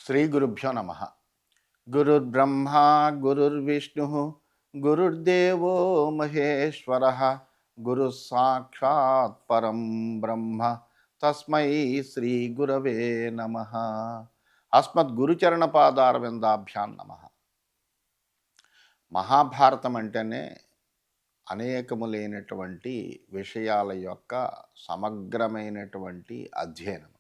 శ్రీ గురుభ్యో నమ. గురుర్బ్రహ్మ గురుర్విష్ణు గురుర్దేవో మహేశ్వర గురు సాక్షాత్ పరం బ్రహ్మ తస్మై శ్రీ గురవే నమ. అస్మద్గురుచరణ పాదారవిందాభ్యాం నమ. మహాభారతం అంటేనే అనేకములైనటువంటి విషయాల యొక్క సమగ్రమైనటువంటి అధ్యయనం.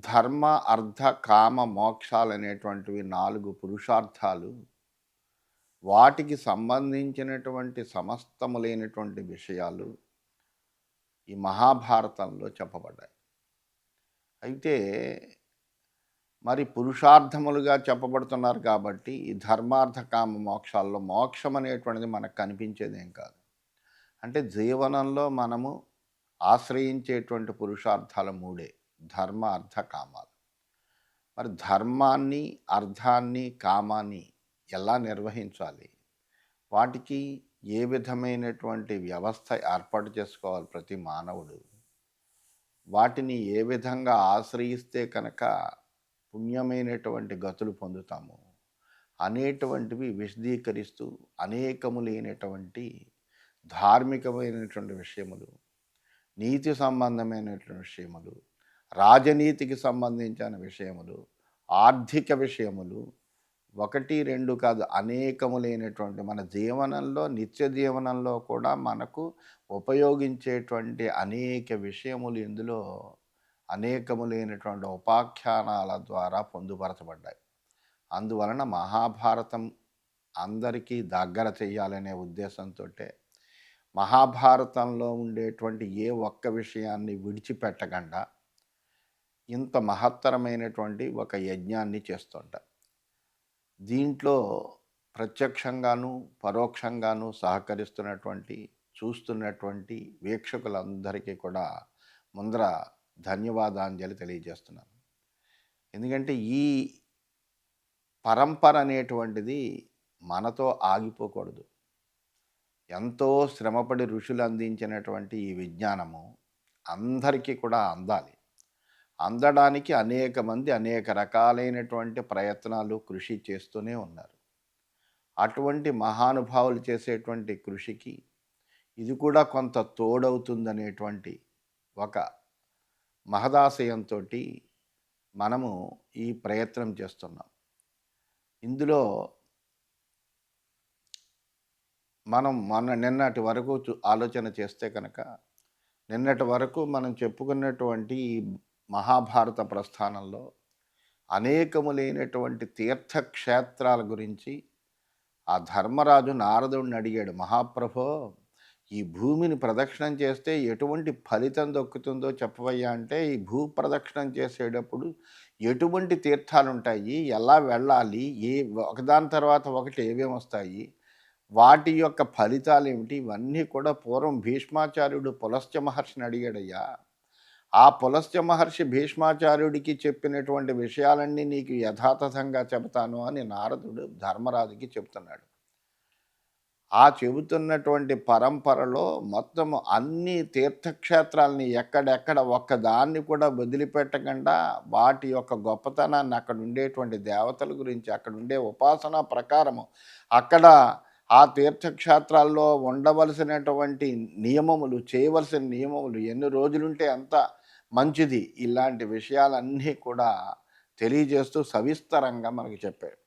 ధర్మ అర్థ కామ మోక్షాలు అనేటువంటివి 4 పురుషార్థాలు. వాటికి సంబంధించినటువంటి సమస్తములైనటువంటి విషయాలు ఈ మహాభారతంలో చెప్పబడ్డాయి. అయితే మరి పురుషార్థములుగా చెప్పబడుతున్నారు కాబట్టి ఈ ధర్మార్థ కామ మోక్షాల్లో మోక్షం అనేటువంటిది మనకు కనిపించేదేం కాదు. అంటే జీవనంలో మనము ఆశ్రయించేటువంటి పురుషార్థాలు 3: ధర్మ అర్థ కామాలు. మరి ధర్మాన్ని, అర్థాన్ని, కామాన్ని ఎలా నిర్వహించాలి, వాటికి ఏ విధమైనటువంటి వ్యవస్థ ఏర్పాటు చేసుకోవాలి ప్రతి మానవుడు, వాటిని ఏ విధంగా ఆశ్రయిస్తే కనుక పుణ్యమైనటువంటి గతులు పొందుతాము అనేటువంటివి విశదీకరిస్తూ అనేకములైనటువంటి ధార్మికమైనటువంటి విషయములు, నీతి సంబంధమైనటువంటి విషయములు, రాజనీతికి సంబంధించిన విషయములు, ఆర్థిక విషయములు, 1, 2 కాదు అనేకములైనటువంటి మన జీవనంలో నిత్య జీవనంలో కూడా మనకు ఉపయోగించేటువంటి అనేక విషయములు ఇందులో అనేకములైనటువంటి ఉపాఖ్యానాల ద్వారా పొందుపరచబడ్డాయి. అందువలన మహాభారతం అందరికీ దగ్గర చేయాలనే ఉద్దేశంతో మహాభారతంలో ఉండేటువంటి ఏ ఒక్క విషయాన్ని విడిచిపెట్టకుండా ఇంత మహత్తరమైనటువంటి ఒక యజ్ఞాన్ని చేస్తుంటారు. దీంట్లో ప్రత్యక్షంగాను పరోక్షంగాను సహకరిస్తున్నటువంటి చూస్తున్నటువంటి వీక్షకులందరికీ కూడా ముందర ధన్యవాదాంజలి తెలియజేస్తున్నాను. ఎందుకంటే ఈ పరంపర అనేటువంటిది మనతో ఆగిపోకూడదు. ఎంతో శ్రమపడి ఋషులు అందించినటువంటి ఈ విజ్ఞానము అందరికీ కూడా అందాలి. అందడానికి అనేక మంది అనేక రకాలైనటువంటి ప్రయత్నాలు కృషి చేస్తూనే ఉన్నారు. అటువంటి మహానుభావులు చేసేటువంటి కృషికి ఇది కూడా కొంత తోడవుతుందనేటువంటి ఒక మహదాశయంతో మనము ఈ ప్రయత్నం చేస్తున్నాం. ఇందులో మనం నిన్నటి వరకు ఆలోచన చేస్తే కనుక నిన్నటి వరకు మనం చెప్పుకున్నటువంటి మహాభారత ప్రస్థానంలో అనేకములైనటువంటి తీర్థక్షేత్రాల గురించి ఆ ధర్మరాజు నారదుడిని అడిగాడు, మహాప్రభో, ఈ భూమిని ప్రదక్షిణం చేస్తే ఎటువంటి ఫలితం దొక్కుతుందో చెప్పవయ్యా అంటే, ఈ భూ ప్రదక్షిణం చేసేటప్పుడు ఎటువంటి తీర్థాలు ఉంటాయి, ఎలా వెళ్ళాలి, ఒకదాని తర్వాత ఒకటి ఏమేమి వస్తాయి, వాటి యొక్క ఫలితాలు ఏమిటి, ఇవన్నీ కూడా పూర్వం భీష్మాచార్యుడు పులస్త్య మహర్షిని అడిగాడయ్యా. ఆ పులస్త్య మహర్షి భీష్మాచార్యుడికి చెప్పినటువంటి విషయాలన్నీ నీకు యథాతథంగా చెబుతాను అని నారదుడు ధర్మరాజుకి చెబుతున్నాడు. ఆ చెబుతున్నటువంటి పరంపరలో మొత్తము అన్ని తీర్థక్షేత్రాలని ఎక్కడెక్కడ ఒక్కదాన్ని కూడా వదిలిపెట్టకుండా వాటి యొక్క గొప్పతనాన్ని, అక్కడ ఉండేటువంటి దేవతల గురించి, అక్కడ ఉండే ఉపాసన ప్రకారము, అక్కడ ఆ తీర్థక్షేత్రాల్లో ఉండవలసినటువంటి నియమములు, చేయవలసిన నియమములు, ఎన్ని రోజులుంటే అంత మంచిది, ఇలాంటి విషయాలన్నీ కూడా తెలియజేస్తూ సవిస్తరంగా మనకు చెప్పాడు.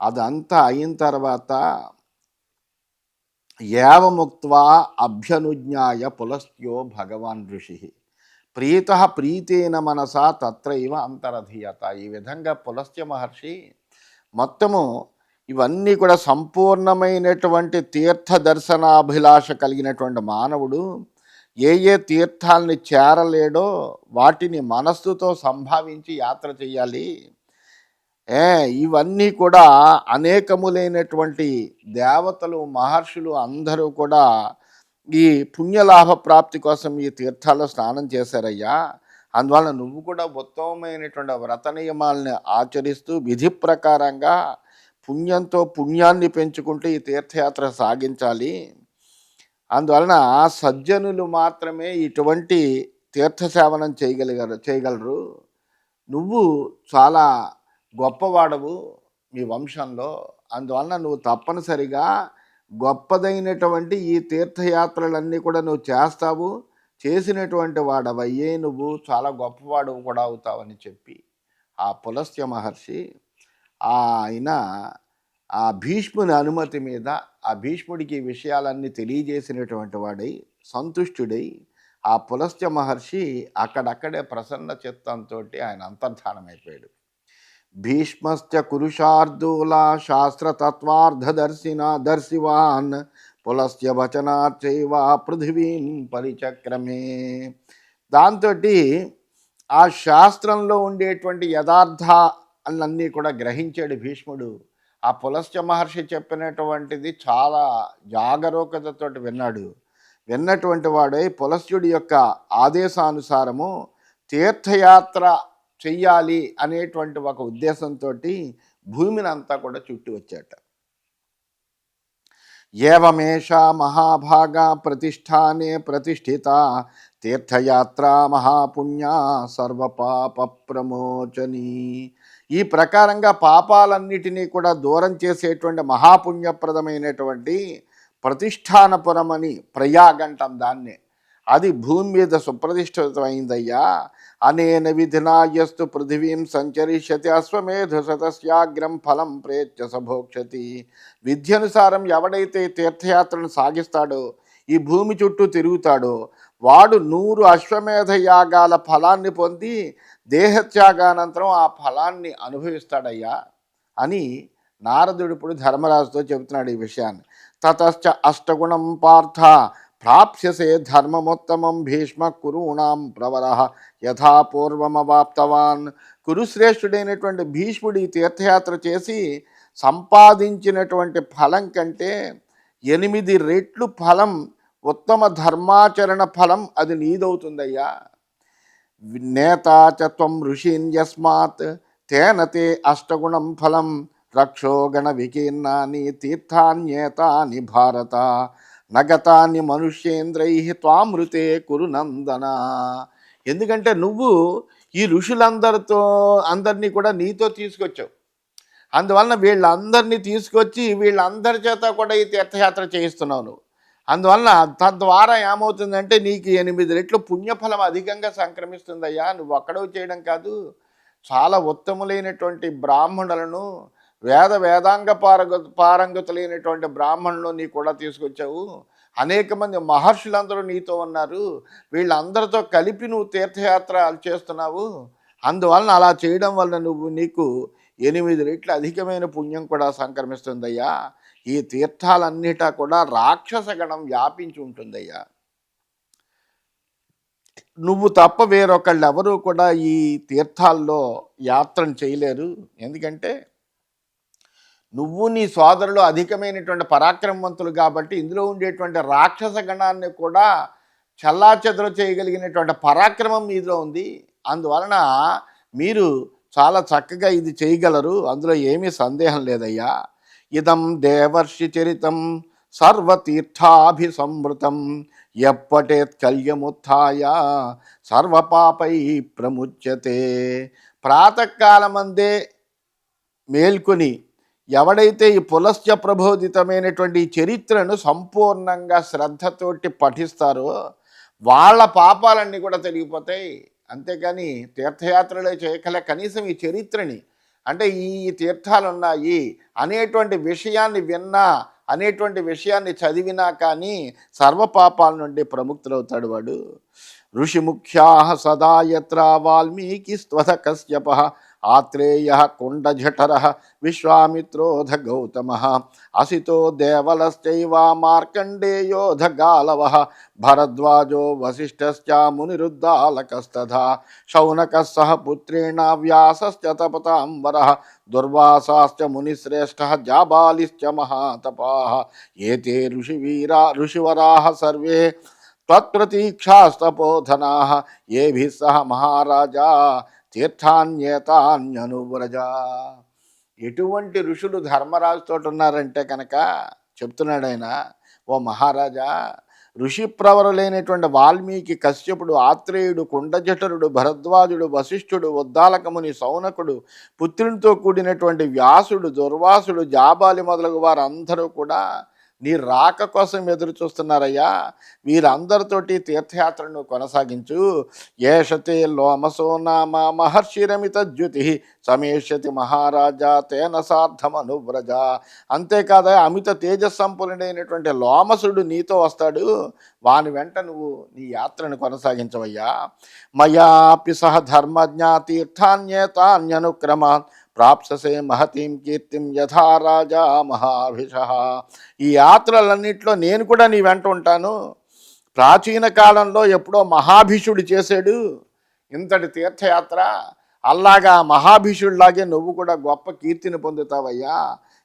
అదంతా అయిన తర్వాత ఏవముక్త్వా అభ్యనుజ్ఞాయ పులస్త్యో భగవాన్ ఋషి ప్రీత ప్రీతేన మనసా తత్రైవ అంతరధీయత. ఈ విధంగా పులస్త్య మహర్షి మొత్తము ఇవన్నీ కూడా సంపూర్ణమైనటువంటి తీర్థ దర్శనాభిలాష కలిగినటువంటి మానవుడు ఏ తీర్థాలని చేరలేడో వాటిని మనస్సుతో సంభావించి యాత్ర చేయాలి. ఇవన్నీ కూడా అనేకములైనటువంటి దేవతలు, మహర్షులు అందరూ కూడా ఈ పుణ్యలాభ ప్రాప్తి కోసం ఈ తీర్థాల్లో స్నానం చేశారయ్యా. అందువలన నువ్వు కూడా ఉత్తమమైనటువంటి వ్రత నియమాలని ఆచరిస్తూ విధి ప్రకారంగా పుణ్యంతో పుణ్యాన్ని పెంచుకుంటూ ఈ తీర్థయాత్ర సాగించాలి. అందువలన సజ్జనులు మాత్రమే ఇటువంటి తీర్థసేవనం చేయగలరు. నువ్వు చాలా గొప్పవాడవు మీ వంశంలో. అందువలన నువ్వు తప్పనిసరిగా గొప్పదైనటువంటి ఈ తీర్థయాత్రలన్నీ కూడా నువ్వు చేస్తావు. చేసినటువంటి వాడవయ్యే నువ్వు చాలా గొప్పవాడవు కూడా అవుతావని చెప్పి ఆ పులస్త్య మహర్షి ఆయన ఆ భీష్ముని అనుమతి మీద ఆ భీష్ముడికి ఈ విషయాలన్నీ తెలియజేసినటువంటి వాడై సంతుష్టుడై ఆ పులస్త్య మహర్షి అక్కడక్కడే ప్రసన్న చిత్తంతో ఆయన అంతర్ధానమైపోయాడు. భీష్మశ్చ కురుషార్దూల దర్శివాన్ పులస్త్య వచనాచైవ పృథివీం పరిచక్రమే. దాంతో ఆ శాస్త్రంలో ఉండేటువంటి యథార్థాలన్నీ కూడా గ్రహించాడు భీష్ముడు. ఆ పులస్త్య మహర్షి చెప్పినటువంటిది చాలా జాగరూకతతో విన్నాడు. విన్నటువంటి వాడై పులస్త్యుడి యొక్క ఆదేశానుసారము తీర్థయాత్ర చెయ్యాలి అనేటువంటి ఒక ఉద్దేశంతో భూమిని అంతా కూడా చుట్టి వచ్చాట. ఏవమేష మహాభాగా ప్రతిష్టానే ప్రతిష్ఠిత తీర్థయాత్ర మహాపుణ్య సర్వపాప ప్రమోచని. ఈ ప్రకారంగా పాపాలన్నిటినీ కూడా దూరం చేసేటువంటి మహాపుణ్యప్రదమైనటువంటి ప్రతిష్టానపురం అని ప్రయాగంటం దాన్నే. అది భూమి మీద సుప్రతిష్ఠితమైందయ్యా. అనేన విధినాయస్తు పృథివీం సంచరిష్యతి అశ్వమేధ శతస్యాగ్రం ఫలం ప్రేత్య సభోక్షతి. విధ్యనుసారం ఎవడైతే తీర్థయాత్రను సాగిస్తాడో, ఈ భూమి చుట్టూ తిరుగుతాడో, వాడు 100 అశ్వమేధ యాగాల ఫలాన్ని పొంది దేహత్యాగానంతరం ఆ ఫలాన్ని అనుభవిస్తాడయ్యా అని నారదుడు ఇప్పుడు ధర్మరాజుతో చెబుతున్నాడు ఈ విషయాన్ని. తతశ్చ అష్టగుణం పార్థ ప్రాప్స్యసే ధర్మమోత్తమం భీష్మ కురుణాం ప్రవర యథాపూర్వమవాప్తవాన్. కురుశ్రేష్ఠుడైనటువంటి భీష్ముడి తీర్థయాత్ర చేసి సంపాదించినటువంటి ఫలం కంటే 8 రెట్లు ఫలం, ఉత్తమ ధర్మాచరణ ఫలం అది నీదవుతుందయ్యా. నేతా చ త్వం ఋషీన్ యస్మాత్ తేన తే అష్టగుణం ఫలం రక్షో గణ వికీర్ణాని తీర్థాన్యేతాని భారత నగతాన్ని మనుష్యేంద్రై త్వామృతే కురునందన. ఎందుకంటే నువ్వు ఈ అందరినీ కూడా నీతో తీసుకొచ్చావు. అందువలన వీళ్ళందరినీ తీసుకొచ్చి వీళ్ళందరి చేత కూడా ఈ తీర్థయాత్ర చేయిస్తున్నావు నువ్వు. అందువలన తద్వారా ఏమవుతుందంటే నీకు 8 రెట్లు పుణ్యఫలం అధికంగా సంక్రమిస్తుందయ్యా. నువ్వు ఒక్కడవు చేయడం కాదు, చాలా ఉత్తములైనటువంటి బ్రాహ్మణులను, వేదాంగ పారంగతులైనటువంటి బ్రాహ్మణులు నీ కూడా తీసుకొచ్చావు. అనేక మంది మహర్షులందరూ నీతో ఉన్నారు. వీళ్ళందరితో కలిపి నువ్వు తీర్థయాత్ర చేస్తున్నావు. అందువలన అలా చేయడం వలన నీకు 8 రెట్లు అధికమైన పుణ్యం కూడా సంక్రమిస్తుందయ్యా. ఈ తీర్థాలన్నిటా కూడా రాక్షస గణం వ్యాపించి ఉంటుందయ్యా. నువ్వు తప్ప వేరొకళ్ళు ఎవరూ కూడా ఈ తీర్థాల్లో యాత్రను చేయలేరు. ఎందుకంటే నువ్వు నీ సోదరులు అధికమైనటువంటి పరాక్రమవంతులు కాబట్టి ఇందులో ఉండేటువంటి రాక్షస గణాన్ని కూడా చల్లాచెదరు చేయగలిగినటువంటి పరాక్రమం మీలో ఉంది. అందువలన మీరు చాలా చక్కగా ఇది చేయగలరు, అందులో ఏమీ సందేహం లేదయ్యా. ఇదం దేవర్షి చరితం సర్వతీర్థాభిసంవృతం ఎప్పటేత్ కల్యముత్థాయ సర్వపాపై ప్రముచ్యతే. ప్రాతకాలమందే మేల్కొని ఎవడైతే ఈ పులస్త్య ప్రబోధితమైనటువంటి చరిత్రను సంపూర్ణంగా శ్రద్ధతోటి పఠిస్తారో వాళ్ళ పాపాలన్నీ కూడా తొలగిపోతాయి. అంతేకాని తీర్థయాత్రలే చేయకలే, కనీసం ఈ చరిత్రని, అంటే ఈ తీర్థాలు ఉన్నాయి అనేటువంటి విషయాన్ని విన్నా, అనేటువంటి విషయాన్ని చదివినా కానీ సర్వపాపాల నుండి ప్రముక్తులవుతాడు వాడు. ఋషిముఖ్యా సదా యత్ర వాల్మీకి స్వధ కశ్యప ఆత్రేయ కుండజఠర విశ్వామిత్రోధ గౌతమ అసితో దేవలశ్చైవ మార్కండేయోధ గాలవ భరద్వాజో వసిష్ఠశ్చ మునిరుద్దాలకస్తథా శౌనకः సహ పుత్రేణ వ్యాసశ్చ తపతాంబర దుర్వాసాశ్చ మునిశ్రేష్ఠः జాబాలిశ్చ మహాతపాः ఏతే ఋషివరాः సర్వే త్వత్ప్రతీక్షాస్తపోధనాः ఏభిः సహ మహారాజా తీర్థాన్యేతాన్యనువ్రజ. ఎటువంటి ఋషులు ధర్మరాజుతో ఉన్నారంటే కనుక చెప్తున్నాడు ఆయన, ఓ మహారాజా, ఋషిప్రవరులైనటువంటి వాల్మీకి, కశ్యపుడు, ఆత్రేయుడు, కుండజఠరుడు, భరద్వాజుడు, వశిష్ఠుడు, ఉద్దాలకముని, సౌనకుడు, పుత్రునితో కూడినటువంటి వ్యాసుడు, దుర్వాసుడు, జాబాలి మొదలగు వారందరూ కూడా నీ రాక కోసం ఎదురు చూస్తున్నారయ్యా. వీరందరితోటి తీర్థయాత్రను కొనసాగించు. ఏషతే లోమసో నామ మహర్షిరమితద్యుతి సమేష్యతి మహారాజా తేన సార్థమనువ్రజ. అంతేకాదా, అమిత తేజస్సంపన్నుడైనటువంటి లోమసుడు నీతో వస్తాడు. వాని వెంట నువ్వు నీ యాత్రను కొనసాగించవయ్యా. మయాపి సహ ధర్మజ్ఞా తీర్థాన్యేతాన్యనుక్రమాన్ ప్రాప్ససే మహతీం కీర్తిం యథా రాజా మహాభిష. ఈ యాత్రలన్నింటిలో నేను కూడా నీ వెంట ఉంటాను. ప్రాచీన కాలంలో ఎప్పుడో మహాభిషుడు చేశాడు ఇంతటి తీర్థయాత్ర. అలాగా మహాభిషుడిలాగే నువ్వు కూడా గొప్ప కీర్తిని పొందుతావయ్యా.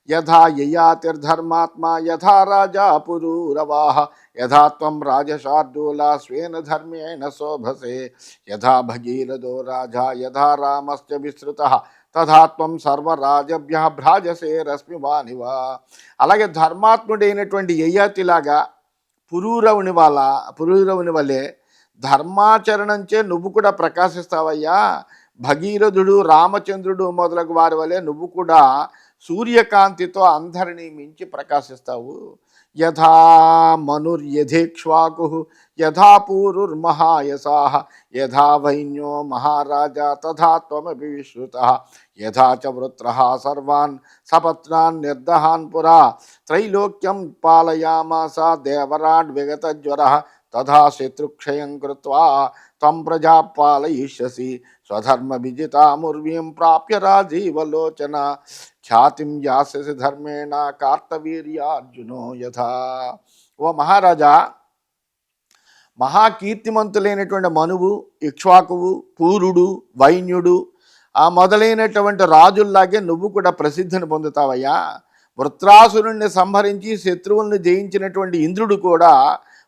యథా యయాతిర్ధర్మాత్మా యథా రాజా పురూరవాహ యథా త్వం రాజశార్దూల స్వేన ధర్మేణ శోభసే యథా భగీరథో రాజా యథా రామశ్చ విస్తృతః తథాత్వం సర్వరాజభ్య భ్రాజసే రశ్మివానివా. అలాగే ధర్మాత్ముడైనటువంటి యయాతిలాగా పురూరవుని వలె ధర్మాచరణంచే నువ్వు కూడా ప్రకాశిస్తావయ్యా. భగీరథుడు, రామచంద్రుడు మొదలగు వారి వలె నువ్వు కూడా సూర్యకాంతితో అందరినీ మించి ప్రకాశిస్తావు. యథా మనుర్యథేక్ష్వాకు యథా పూరుర్మహాయసాః యథా వైన్యో మహారాజా తథా త్వమపి విశ్రుతః యథా చ వృత్రః సర్వాన్ సపత్నాన్ నిర్దహాన్ పురా త్రైలోక్యం పాలయామాస దేవరాడ్ విగతజ్వరః తథా శత్రుక్షయం కృత్వా త్వం ప్రజా పాలయిష్యసి స్వధర్మ విజితాముర్వీం ప్రాప్య రాజీవలోచన ఖ్యాతిం యాస్యసి ధర్మేణ కార్తవీర్యార్జునో యథా. ఓ మహారాజా, మహాకీర్తిమంతులైనటువంటి మనువు, ఇక్ష్వాకువు, పూరుడు, వైన్యుడు ఆ మొదలైనటువంటి రాజుల్లాగే నువ్వు కూడా ప్రసిద్ధిని పొందుతావయ్యా. వృత్రాసురుణ్ణి సంహరించి శత్రువుల్ని జయించినటువంటి ఇంద్రుడు కూడా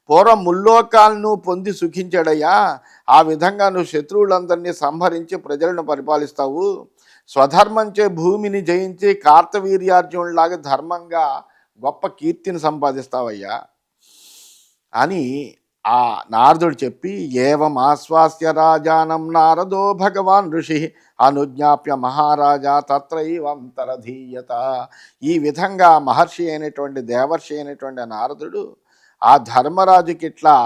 పూర్వం ముల్లోకాలను పొంది సుఖించాడయ్యా. ఆ విధంగా నువ్వు శత్రువులందరినీ సంహరించి ప్రజలను పరిపాలిస్తావు. స్వధర్మంచే భూమిని జయించి కార్తవీర్యార్జునులాగా ధర్మంగా గొప్ప కీర్తిని సంపాదిస్తావయ్యా అని ఆ నారదుడు చెప్పి, ఏవం ఆశ్వాస్య రాజానం నారదో భగవాన్ ఋషి అనుజ్ఞాప్య మహారాజా తత్రైవంతరధీయత. ఈ విధంగా మహర్షి అయినటువంటి దేవర్షి అయినటువంటి నారదుడు ఆ ధర్మరాజుకి ఇట్లా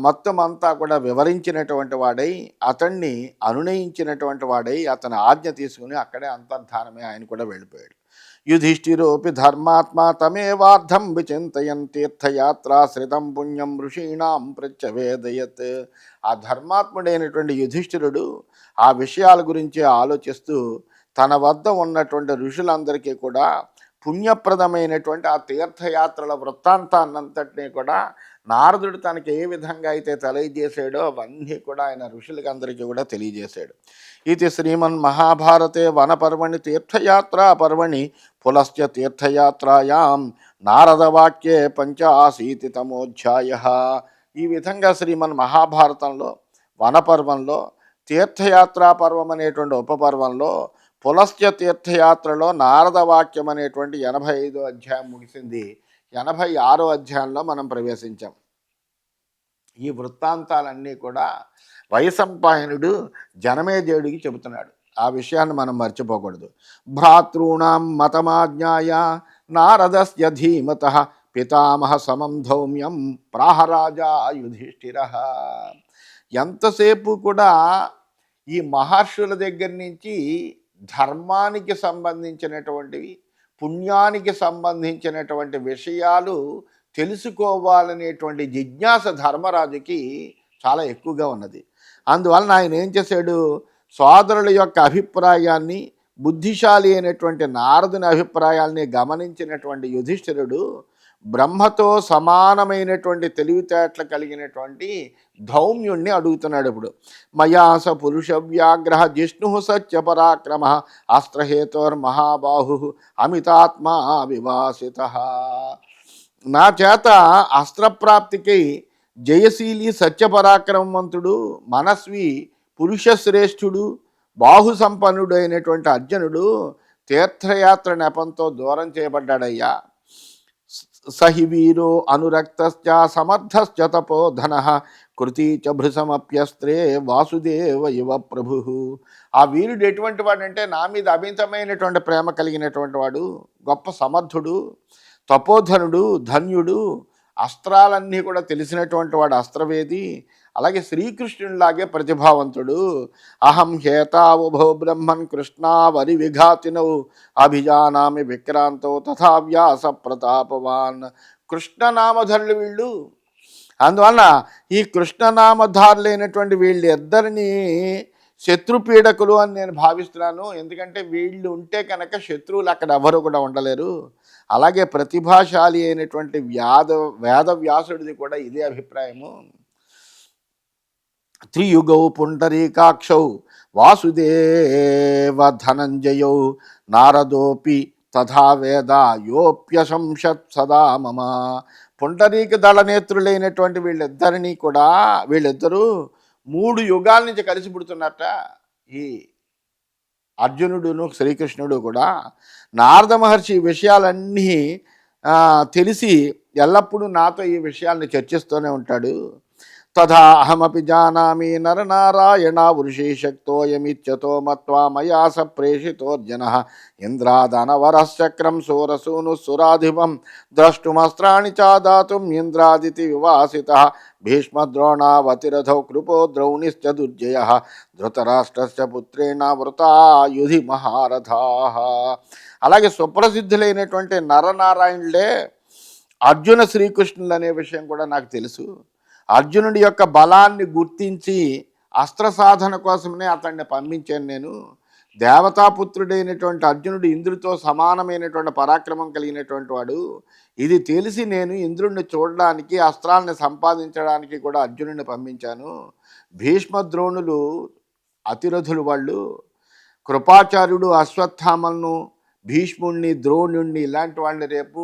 మొత్తం అంతా కూడా వివరించినటువంటి వాడై, అతన్ని అనునయించినటువంటి వాడై, అతని ఆజ్ఞ తీసుకుని అక్కడే అంతర్ధానమే ఆయన కూడా వెళ్ళిపోయాడు. యుధిష్ఠిరోపి ధర్మాత్మా తమేవార్థం విచింతయన్ తీర్థయాత్రాశ్రితం పుణ్యం ఋషీణాం ప్రత్యవేదయత్. ఆ ధర్మాత్ముడైనటువంటి యుధిష్ఠిరుడు ఆ విషయాల గురించి ఆలోచిస్తూ తన వద్ద ఉన్నటువంటి ఋషులందరికీ కూడా పుణ్యప్రదమైనటువంటి ఆ తీర్థయాత్రల వృత్తాంతాన్నంతటినీ కూడా నారదుడు తనకి ఏ విధంగా అయితే తెలియజేశాడో అవన్నీ కూడా ఆయన ఋషులకి అందరికీ కూడా తెలియజేశాడు. ఇది శ్రీమన్మహాభారతే వనపర్వణి తీర్థయాత్రా పర్వణి పులస్య తీర్థయాత్రాయాం నారదవాక్యే పంచాశీతితమోధ్యాయ. ఈ విధంగా శ్రీమన్మహాభారతంలో వనపర్వంలో తీర్థయాత్రా పర్వం అనేటువంటి ఉపపర్వంలో పులస్త్య తీర్థయాత్రలో నారద వాక్యం అనేటువంటి 85వ అధ్యాయం ముగిసింది. 86వ అధ్యాయంలో మనం ప్రవేశించాం. ఈ వృత్తాంతాలన్నీ కూడా వైశంపాయనుడు జనమేజయుడికి చెబుతున్నాడు. ఆ విషయాన్ని మనం మర్చిపోకూడదు. భ్రాతॄణాం మతమాజ్ఞాయ నారదస్య ధీమతః పితామహ సమం ధౌమ్యం ప్రాహరాజా యుధిష్ఠిరః. ఎంతసేపు కూడా ఈ మహర్షుల దగ్గర నుంచి ధర్మానికి సంబంధించినటువంటివి, పుణ్యానికి సంబంధించినటువంటి విషయాలు తెలుసుకోవాలనేటువంటి జిజ్ఞాస ధర్మరాజుకి చాలా ఎక్కువగా ఉన్నది. అందువలన ఆయన ఏం చేశాడు, సోదరుల యొక్క అభిప్రాయాన్ని, బుద్ధిశాలి అయినటువంటి నారదుని అభిప్రాయాల్ని గమనించినటువంటి యుధిష్ఠిరుడు బ్రహ్మతో సమానమైనటువంటి తెలివితేటలు కలిగినటువంటి ధౌమ్యుణ్ణి అడుగుతున్నాడు. ఇప్పుడు మయాస పురుష వ్యాగ్రహ జిష్ణు సత్యపరాక్రమ అస్త్రహేతోర్మహాబాహు అమితాత్మా వివాసిత. నా చేత అస్త్రప్రాప్తికి జయశీలి సత్యపరాక్రమవంతుడు మనస్వి పురుషశ్రేష్ఠుడు బాహు సంపన్నుడు అయినటువంటి అర్జునుడు తీర్థయాత్ర నెపంతో దూరం చేయబడ్డాడయ్యా. సహి వీరో అనురక్తశ్చ సమర్థశ్చ తపోధన కృతి చ భృశమప్యస్త్రే వాసుదేవ ఇవ ప్రభు. ఆ వీరుడు ఎటువంటి వాడు అంటే నా మీద అమితమైనటువంటి ప్రేమ కలిగినటువంటి వాడు, గొప్ప సమర్థుడు, తపోధనుడు, ధన్యుడు, అస్త్రాలన్నీ కూడా తెలిసినటువంటి వాడు, అస్త్రవేది, అలాగే శ్రీకృష్ణునిలాగే ప్రతిభావంతుడు. అహం హేతావుభో బ్రహ్మన్ కృష్ణావరి విఘాతినౌ అభిజానామి విక్రాంతో తథా వ్యాస ప్రతాపవాన్. కృష్ణనామధరులు వీళ్ళు. అందువలన ఈ కృష్ణనామధారులైనటువంటి వీళ్ళు ఇద్దరిని శత్రుపీడకులు అని నేను భావిస్తున్నాను. ఎందుకంటే వీళ్ళు ఉంటే కనుక శత్రువులు అక్కడ ఎవరు కూడా ఉండలేరు. అలాగే ప్రతిభాశాలి అయినటువంటి వేదవ్యాసుడిది కూడా ఇదే అభిప్రాయము. త్రియుగౌ పుండరీకాక్షౌ వాసుదేవ ధనంజయౌ నారదోపి తథా వేద యోప్యశంషత్ సదా మమ. పుండరీక దళనేత్రులైనటువంటి వీళ్ళిద్దరూ 3 యుగాల నుంచి కలిసి పుడుతున్నట్ట. ఈ అర్జునుడును శ్రీకృష్ణుడు కూడా నారద మహర్షి ఈ విషయాలన్నీ తెలిసి ఎల్లప్పుడూ నాతో ఈ విషయాల్ని చర్చిస్తూనే ఉంటాడు. తథా అహమపి జానామి నరనారాయణ వృషీశక్తోయమిత్యతో మత్వా మయా స ప్రేషితోర్జన ఇంద్రాదనవరశ్చక్రం సూరసూను సురాధిపం ద్రష్టుమస్త్రాణి చాదాతుం ఇంద్రాదితి వివాసిత భీష్మద్రోణావతిరథౌ కృపో ద్రౌణిశ్చ దుర్జయ ధృతరాష్ట్రస్య పుత్రేణ వృతాయుధి మహారథా. అలాగే సుప్రసిద్ధులైనటువంటి నరనారాయణులే అర్జున శ్రీకృష్ణులు అనే విషయం కూడా నాకు తెలుసు. అర్జునుడి యొక్క బలాన్ని గుర్తించి అస్త్ర సాధన కోసమే అతన్ని పంపించాను నేను. దేవతాపుత్రుడైనటువంటి అర్జునుడు ఇంద్రుడితో సమానమైనటువంటి పరాక్రమం కలిగినటువంటి వాడు. ఇది తెలిసి నేను ఇంద్రుడిని చూడడానికి, అస్త్రాలను సంపాదించడానికి కూడా అర్జునుడిని పంపించాను. భీష్మద్రోణులు అతిరథులు వాళ్ళు. కృపాచార్యుడు అశ్వత్థామలను, భీష్ముణ్ణి, ద్రోణుణ్ణి ఇలాంటి వాళ్ళని రేపు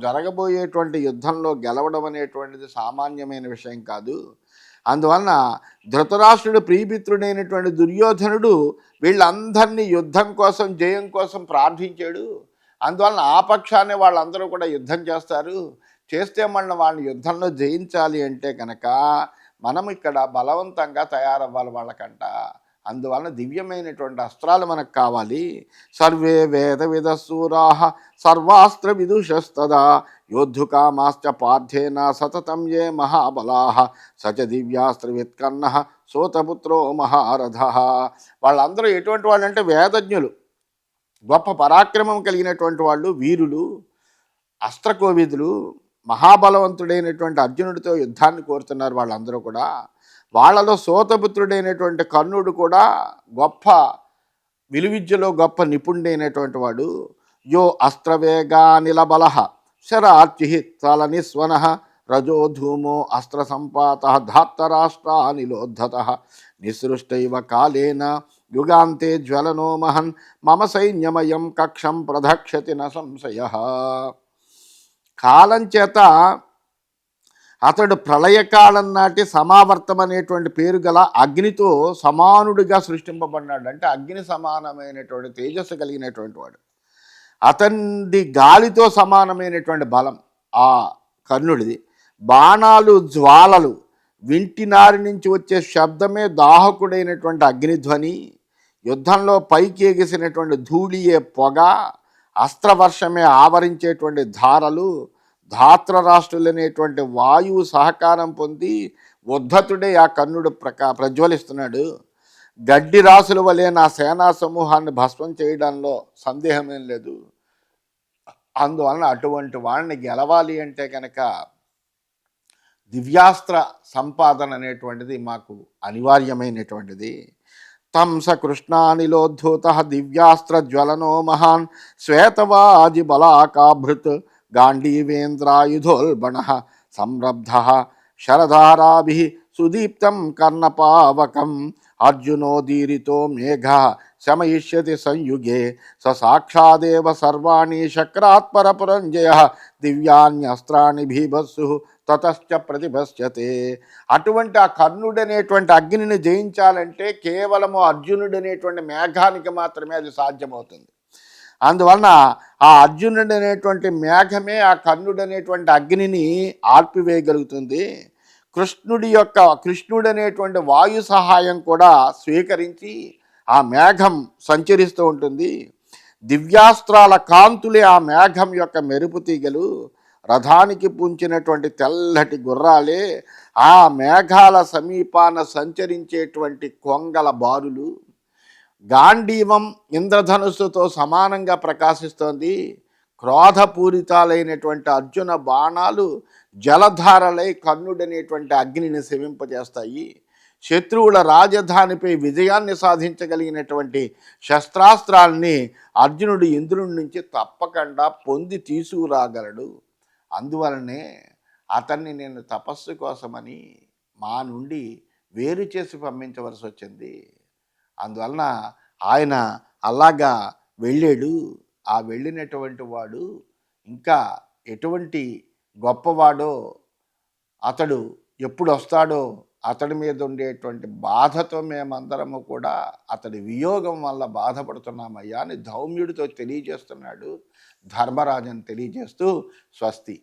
జరగబోయేటువంటి యుద్ధంలో గెలవడం అనేటువంటిది సామాన్యమైన విషయం కాదు. అందువలన ధృతరాష్ట్రుడు ప్రియమిత్రుడైనటువంటి దుర్యోధనుడు వీళ్ళందరినీ యుద్ధం కోసం, జయం కోసం ప్రార్థించాడు. అందువలన ఆ పక్షాన్ని వాళ్ళందరూ కూడా యుద్ధం చేస్తే మనం వాళ్ళని యుద్ధంలో జయించాలి అంటే కనుక మనం ఇక్కడ బలవంతంగా తయారవ్వాలి వాళ్ళకంట. అందువలన దివ్యమైనటువంటి అస్త్రాలు మనకు కావాలి. సర్వే వేద విదసూరాః సర్వాస్త్ర విదుషస్తదా యోద్ధుకామాశ్చ పార్థేన సతతం ఏ మహాబలాః సచ దివ్యాస్త్ర విత్కన్నః సోతపుత్రో మహారథః. వాళ్ళందరూ ఎటువంటి వాళ్ళు అంటే వేదజ్ఞులు, గొప్ప పరాక్రమం కలిగినటువంటి వాళ్ళు, వీరులు, అస్త్రకోవిదులు, మహాబలవంతుడైనటువంటి అర్జునుడితో యుద్ధాన్ని కోరుతున్నారు వాళ్ళందరూ కూడా. వాళ్ళలో సోతపుత్రుడైనటువంటి కర్ణుడు కూడా గొప్ప విలువిద్యలో గొప్ప నిపుణుడైనటువంటి వాడు. యో అస్త్రవేగానిలబల శరార్చి తలనిస్వన రజో ధూమో అస్త్ర సంపాత ధాత్తరాష్ట్రానిలోద్ధత నిసృష్టైవ కాలేన యుగాంతే జ్వలనో మహన్ మమ సైన్యమయం కక్షం ప్రదక్షతి న సంశయ. కాలం చేత అతడు ప్రళయకాలం నాటి సమావర్తం అనేటువంటి పేరు గల అగ్నితో సమానుడిగా సృష్టింపబడినాడు. అంటే అగ్ని సమానమైనటువంటి తేజస్సు కలిగినటువంటి వాడు. అతనిది గాలితో సమానమైనటువంటి బలం ఆ కర్ణుడిది. బాణాలు, జ్వాలలు, వింటినారి నుంచి వచ్చే శబ్దమే దాహకుడైనటువంటి అగ్నిధ్వని, యుద్ధంలో పైకి ఎగిసినటువంటి ధూళియే పొగ, అస్త్రవర్షమే ఆవరించేటువంటి ధారలు, ధాత్రరాష్ట్రులనేటువంటి వాయువు సహకారం పొంది ఉద్ధతుడే ఆ కర్ణుడు ప్రజ్వలిస్తున్నాడు. గడ్డి రాసుల వలె నా సేనా సమూహాన్ని భస్మం చేయడంలో సందేహమేం లేదు. అందువలన అటువంటి వాడిని గెలవాలి అంటే కనుక దివ్యాస్త్ర సంపాదన అనేటువంటిది మాకు అనివార్యమైనటువంటిది. తం స కృష్ణానిలోద్ధూత దివ్యాస్త్ర జ్వలనో మహాన్ శ్వేతవాజి బలాకాభృత్ గాంధీవేంద్రాయుధోల్బణ సంరబ్ధ శరధారాభి సుదీప్తం కర్ణపావకం అర్జునోదీరితో మేఘ శమయిష్యతి సంయుగే స సాక్షాదేవ సర్వాణి శక్రాత్పర పురంజయ దివ్యాన్యస్త్రాణి భీభత్సు తతశ్చ ప్రతిభస్యతే. అటువంటి ఆ కర్ణుడనేటువంటి అగ్నిని జయించాలంటే కేవలము అర్జునుడనేటువంటి మేఘానికి మాత్రమే అది సాధ్యమవుతుంది. అందువలన ఆ అర్జునుడు అనేటువంటి మేఘమే ఆ కర్ణుడు అనేటువంటి అగ్నిని ఆర్పివేయగలుగుతుంది. కృష్ణుడు అనేటువంటి వాయు సహాయం కూడా స్వీకరించి ఆ మేఘం సంచరిస్తూ ఉంటుంది. దివ్యాస్త్రాల కాంతులే ఆ మేఘం యొక్క మెరుపు తీగలు, రథానికి పూంచినటువంటి తెల్లటి గుర్రాలే ఆ మేఘాల సమీపాన సంచరించేటువంటి కొంగల బారులు. గాంధీవం ఇంద్రధనుస్సుతో సమానంగా ప్రకాశిస్తోంది. క్రోధపూరితాలైనటువంటి అర్జున బాణాలు జలధారలై కర్ణుడనేటువంటి అగ్నిని శమింపజేస్తాయి. శత్రువుల రాజధానిపై విజయాన్ని సాధించగలిగినటువంటి శస్త్రాస్త్రాల్ని అర్జునుడు ఇంద్రుడి నుంచి తప్పకుండా పొంది తీసుకురాగలడు. అందువలనే అతన్ని నేను తపస్సు కోసమని మా నుండి వేరు చేసి పంపించవలసి వచ్చింది. అందువలన ఆయన అలాగా వెళ్ళాడు. ఆ వెళ్ళినటువంటి వాడు ఇంకా ఎటువంటి గొప్పవాడో, అతడు ఎప్పుడు వస్తాడో అతడి మీద ఉండేటువంటి బాధతో మేమందరము కూడా అతడి వియోగం వల్ల బాధపడుతున్నామయ్యా అని ధౌమ్యుడితో తెలియజేస్తున్నాడు. ధర్మరాజుని తెలియజేస్తూ స్వస్తి.